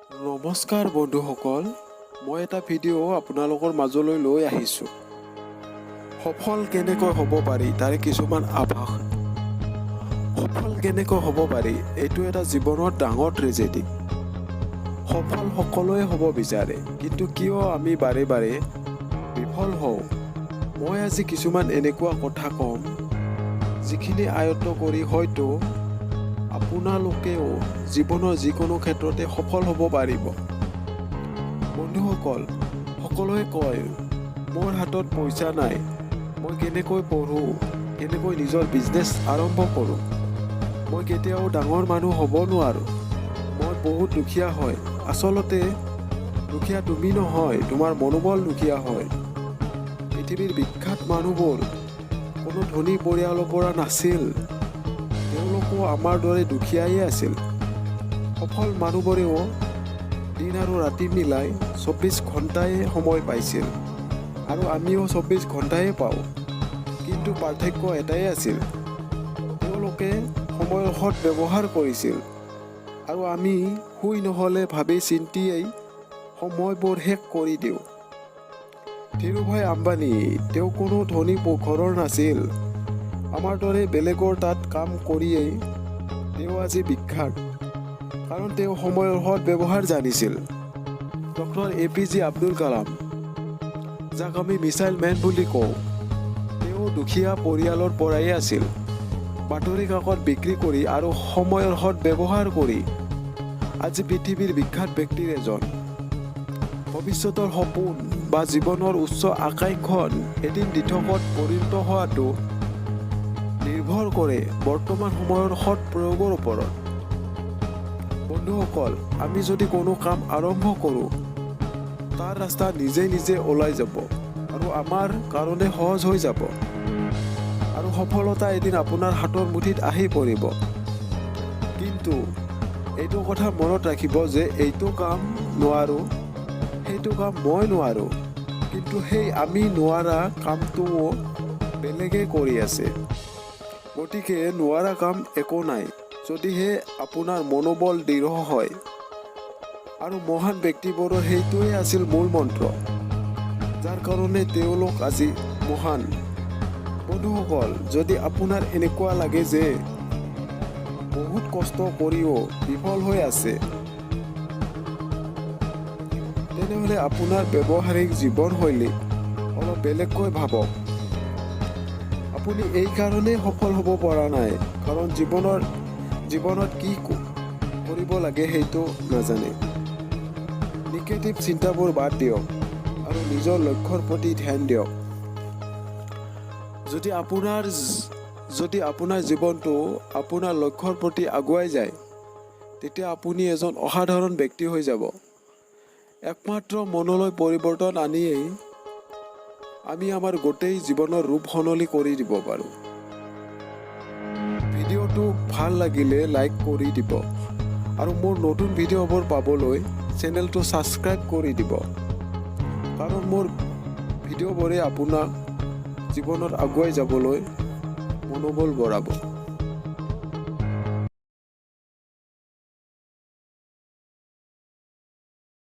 নমস্কাৰ বন্ধুসকল, মই এটা ভিডিঅ' আপোনালোকৰ মাজলৈ লৈ আহিছোঁ। সফল কেনেকৈ হ'ব পাৰি তাৰে কিছুমান আভাস। সফল কেনেকৈ হ'ব পাৰি এইটো এটা জীৱনৰ ডাঙৰ ট্ৰেজেডি। সফল সকলোৱে হ'ব বিচাৰে, কিন্তু কিয় আমি বাৰে বাৰে বিফল হওঁ? মই আজি কিছুমান এনেকুৱা কথা ক'ম যিখিনি আয়ত্ত কৰি হয়তো আপোনালোকেও জীৱনৰ যিকোনো ক্ষেত্ৰতে সফল হ'ব পাৰিব। বন্ধুসকল, সকলোৱে কয় মোৰ হাতত পইচা নাই, মই কেনেকৈ পঢ়োঁ, কেনেকৈ নিজৰ বিজনেছ আৰম্ভ কৰোঁ, মই কেতিয়াও ডাঙৰ মানুহ হ'ব নোৱাৰোঁ, মই বহুত দুখীয়া হয়। আচলতে দুখীয়া তুমি নহয়, তোমাৰ মনোবল দুখীয়া হয়। পৃথিৱীৰ বিখ্যাত মানুহবোৰ কোনো ধনী পৰিয়ালৰ পৰা নাছিল, তেওঁলোকো আমাৰ দৰে দুখীয়াই আছিল। সফল মানুহবোৰেও দিন আৰু ৰাতি মিলাই 24 ঘণ্টাই সময় পাইছিল, আৰু আমিও 24 ঘণ্টাই পাওঁ। কিন্তু পাৰ্থক্য এটাই আছিল, তেওঁলোকে সময়ৰ সৎ ব্যৱহাৰ কৰিছিল, আৰু আমি শুই নহ'লে ভাবি চিন্তিয়েই সময়বোৰ শেষ কৰি দিওঁ। ধীৰুভাই আম্বানী, তেওঁ কোনো ধনী ঘৰৰ নাছিল। আমাৰ দৰে বেলেগৰ তাত কাম কৰিয়েই তেওঁ আজি বিখ্যাত, কাৰণ তেওঁ সময়ৰ সৎ ব্যৱহাৰ জানিছিল। ডক্টৰ APJ আব্দুল কালাম, যাক আমি মিছাইল মেন বুলি কওঁ, তেওঁ দুখীয়া পৰিয়ালৰ পৰাই আছিল। বাতৰি কাকত বিক্ৰী কৰি আৰু সময়ৰ সৎ ব্যৱহাৰ কৰি আজি পৃথিৱীৰ বিখ্যাত ব্যক্তিৰ এজন। ভৱিষ্যতৰ সপোন বা জীৱনৰ উচ্চ আকাংক্ষণ এদিন দিঠকত পৰিণত হোৱাটো নিৰ্ভৰ কৰে বৰ্তমান সময়ৰ সৎ প্ৰয়োগৰ ওপৰত। বন্ধুসকল, আমি যদি কোনো কাম আৰম্ভ কৰোঁ, তাৰ ৰাস্তা নিজে নিজে ওলাই যাব আৰু আমাৰ কাৰণে সহজ হৈ যাব, আৰু সফলতা এদিন আপোনাৰ হাতৰ মুঠিত আহি পৰিব। কিন্তু এইটো কথা মনত ৰাখিব যে এইটো কাম নোৱাৰোঁ, সেইটো কাম মই নোৱাৰোঁ, কিন্তু সেই আমি নোৱাৰা কামটোও বেলেগে কৰি আছে। গতিকে নোৱাৰা কাম একো নাই, যদিহে আপোনাৰ মনোবল দৃঢ় হয়। আৰু মহান ব্যক্তিবোৰৰ সেইটোৱেই আছিল মূল মন্ত্ৰ, যাৰ কাৰণে তেওঁলোক আজি মহান। বন্ধুসকল, যদি আপোনাৰ এনেকুৱা লাগে যে বহুত কষ্ট কৰিও বিফল হৈ আছে, তেনেহ'লে আপোনাৰ ব্যৱহাৰিক জীৱনশৈলী অলপ বেলেগকৈ ভাবক। আপুনি এই কাৰণেই সফল হ'ব পৰা নাই, কাৰণ জীৱনত কি কৰিব লাগে সেইটো নাজানে। নিগেটিভ চিন্তাবোৰ বাদ দিয়ক আৰু নিজৰ লক্ষ্যৰ প্ৰতি ধ্যান দিয়ক। যদি আপোনাৰ জীৱনটো আপোনাৰ লক্ষ্যৰ প্ৰতি আগুৱাই যায়, তেতিয়া আপুনি এজন অসাধাৰণ ব্যক্তি হৈ যাব। একমাত্ৰ মনলৈ পৰিৱৰ্তন আনিয়েই আমি আমাৰ গোটেই জীৱনৰ ৰূপ সলনি কৰি দিব পাৰোঁ। ভিডিঅ'টো ভাল লাগিলে লাইক কৰি দিব, আৰু মোৰ নতুন ভিডিঅ'বোৰ পাবলৈ চেনেলটো ছাবস্ক্ৰাইব কৰি দিব, কাৰণ মোৰ ভিডিঅ'বোৰে আপোনাক জীৱনত আগুৱাই যাবলৈ মনোবল বঢ়াব।